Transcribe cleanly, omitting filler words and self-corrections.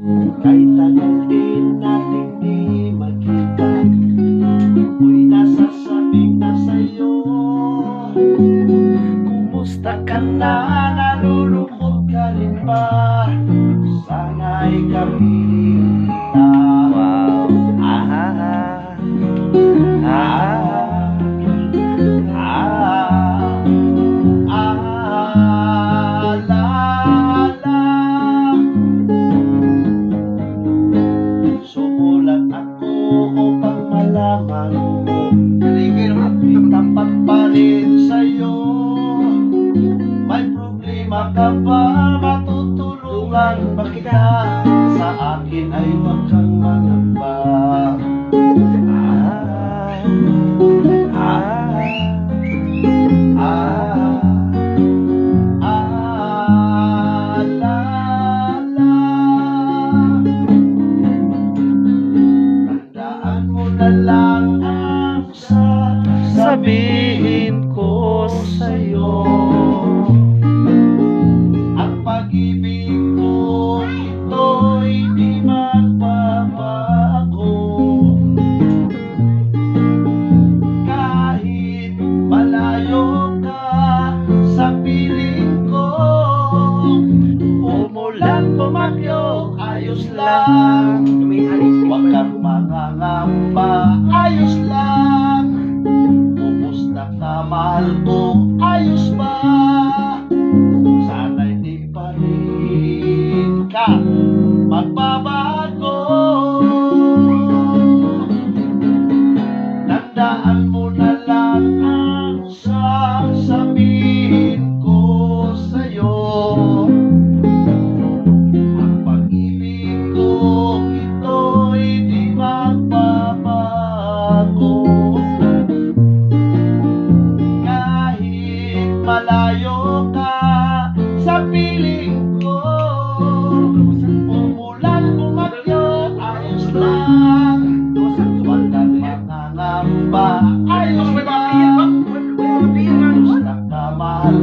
Kahit tagal din nating di magkita, ako'y nasasabing na sa'yo. Kumusta ka na? Nalulungkot ka rin ba? Sana'y kapiling kita. Wow! Ah, sumulat ako upang malaman mo, tapat pa rin sa'yo. May problema ka ba? Matutulungan ba kita? Sa akin ay huwag kang mangamba. Tandaan mo na lang ang sasabihin ko sa'yo. Ang pag-ibig ko, ito'y di magbabago. Kahit malayo ka sa piling ko, umulan bumagyo, ayos lang. Huwag kang mangangamba, ayos lang. Kumusta ka, mahal ko, ayos ba? Sana'y di pa rin ka magbabago. Tandaan mo na lang ang sasabihin ko sa'yo. Ang pag-ibig ko, ito'y di magbabago. Kahit malayo ka sa piling ko, umulan bumagyo, ayos lang. Huwag kang mangangamba, ayos lang. Gusto ka, mahal